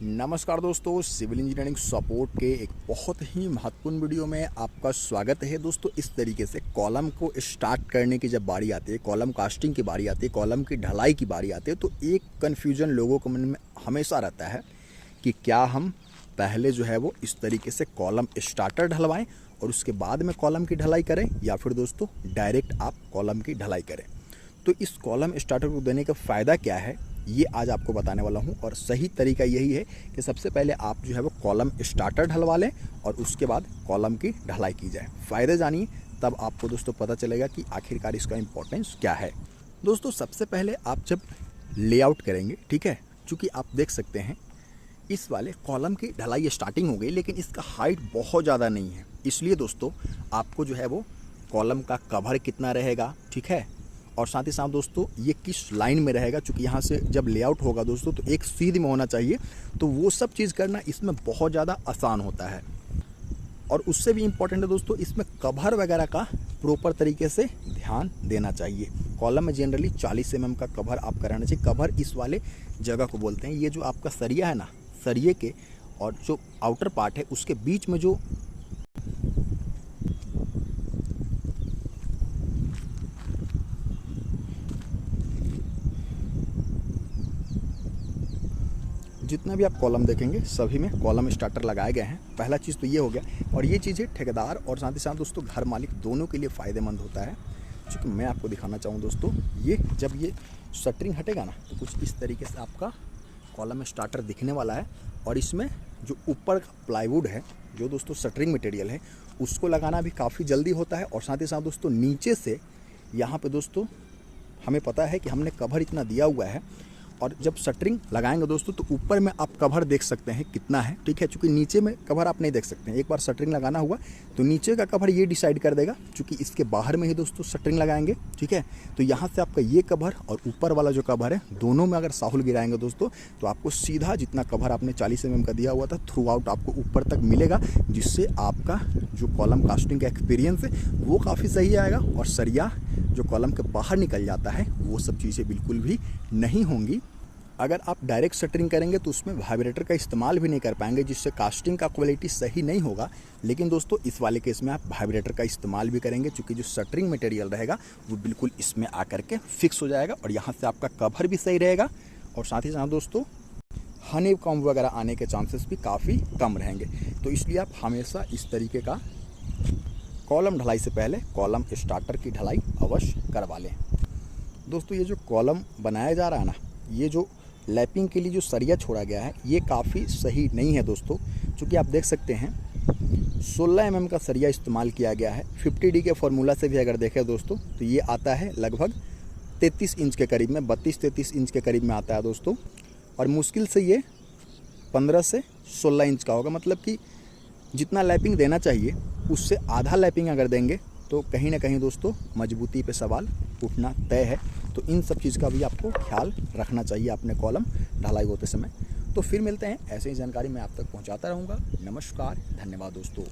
नमस्कार दोस्तों, civil engineering support के एक बहुत ही महत्वपूर्ण वीडियो में आपका स्वागत है। दोस्तों, इस तरीके से कॉलम को स्टार्ट करने की जब बारी आती है, कॉलम कास्टिंग की बारी आती है, कॉलम की ढलाई की बारी आती है, तो एक कन्फ्यूजन लोगों के मन में हमेशा रहता है कि क्या हम पहले जो है वो इस तरीके से कॉलम स्टार्टर ढलवाएँ और उसके बाद में कॉलम की ढलाई करें, या फिर दोस्तों डायरेक्ट आप कॉलम की ढलाई करें। तो इस कॉलम स्टार्टर को देने का फ़ायदा क्या है, ये आज आपको बताने वाला हूँ। और सही तरीका यही है कि सबसे पहले आप जो है वो कॉलम स्टार्टर ढलवा लें और उसके बाद कॉलम की ढलाई की जाए। फ़ायदे जानिए, तब आपको दोस्तों पता चलेगा कि आखिरकार इसका इम्पोर्टेंस क्या है। दोस्तों, सबसे पहले आप जब लेआउट करेंगे, ठीक है, चूँकि आप देख सकते हैं इस वाले कॉलम की ढलाई स्टार्टिंग हो गई, लेकिन इसका हाइट बहुत ज़्यादा नहीं है। इसलिए दोस्तों आपको जो है वो कॉलम का कवर कितना रहेगा, ठीक है, और साथ ही साथ दोस्तों ये किस लाइन में रहेगा, चूँकि यहाँ से जब लेआउट होगा दोस्तों तो एक सीध में होना चाहिए, तो वो सब चीज़ करना इसमें बहुत ज़्यादा आसान होता है। और उससे भी इम्पॉर्टेंट है दोस्तों, इसमें कवर वगैरह का प्रॉपर तरीके से ध्यान देना चाहिए। कॉलम में जनरली 40 mm का कवर आप कराना चाहिए। कवर इस वाले जगह को बोलते हैं, ये जो आपका सरिया है ना, सरिये के और जो आउटर पार्ट है उसके बीच में जो जितना भी आप कॉलम देखेंगे सभी में कॉलम स्टार्टर लगाए गए हैं। पहला चीज़ तो ये हो गया, और ये चीज़ें ठेकेदार और साथ ही साथ दोस्तों घर मालिक दोनों के लिए फ़ायदेमंद होता है। क्योंकि मैं आपको दिखाना चाहूँ दोस्तों, ये जब ये शटरिंग हटेगा ना तो कुछ इस तरीके से आपका कॉलम स्टार्टर दिखने वाला है। और इसमें जो ऊपर का प्लाईवुड है, जो दोस्तों शटरिंग मटेरियल है, उसको लगाना भी काफ़ी जल्दी होता है। और साथ ही साथ दोस्तों नीचे से यहाँ पर दोस्तों हमें पता है कि हमने कवर इतना दिया हुआ है, और जब शटरिंग लगाएंगे दोस्तों तो ऊपर में आप कवर देख सकते हैं कितना है, ठीक है, क्योंकि नीचे में कवर आप नहीं देख सकते हैं। एक बार शटरिंग लगाना हुआ तो नीचे का कवर ये डिसाइड कर देगा, क्योंकि इसके बाहर में ही दोस्तों शटरिंग लगाएंगे, ठीक है। तो यहाँ से आपका ये कवर और ऊपर वाला जो कवर है, दोनों में अगर साहुल गिराएंगे दोस्तों तो आपको सीधा जितना कवर आपने 40 mm का दिया हुआ था थ्रू आउट आपको ऊपर तक मिलेगा, जिससे आपका जो कॉलम कास्टिंग का एक्सपीरियंस है वो काफ़ी सही आएगा। और सरिया जो कॉलम के बाहर निकल जाता है वो सब चीज़ें बिल्कुल भी नहीं होंगी। अगर आप डायरेक्ट शटरिंग करेंगे तो उसमें वाइब्रेटर का इस्तेमाल भी नहीं कर पाएंगे, जिससे कास्टिंग का क्वालिटी सही नहीं होगा। लेकिन दोस्तों इस वाले केस में आप वाइब्रेटर का इस्तेमाल भी करेंगे, क्योंकि जो शटरिंग मटेरियल रहेगा वो बिल्कुल इसमें आकर के फिक्स हो जाएगा, और यहाँ से आपका कवर भी सही रहेगा। और साथ ही साथ दोस्तों हनी कॉम्ब वगैरह आने के चांसेस भी काफ़ी कम रहेंगे। तो इसलिए आप हमेशा इस तरीके का कॉलम ढलाई से पहले कॉलम स्टार्टर की ढलाई अवश्य करवा लें। दोस्तों ये जो कॉलम बनाया जा रहा है ना, ये जो लैपिंग के लिए जो सरिया छोड़ा गया है ये काफ़ी सही नहीं है दोस्तों, क्योंकि आप देख सकते हैं 16 mm का सरिया इस्तेमाल किया गया है। 50D के फार्मूला से भी अगर देखें दोस्तों तो ये आता है लगभग 33 इंच के करीब में, 32-33 इंच के करीब में आता है दोस्तों। और मुश्किल से ये 15 से 16 इंच का होगा, मतलब कि जितना लैपिंग देना चाहिए उससे आधा लैपिंग अगर देंगे तो कहीं ना कहीं दोस्तों मजबूती पे सवाल उठना तय है। तो इन सब चीज़ का भी आपको ख्याल रखना चाहिए अपने कॉलम ढलाई होते समय। तो फिर मिलते हैं, ऐसे ही जानकारी मैं आप तक पहुंचाता रहूँगा। नमस्कार, धन्यवाद दोस्तों।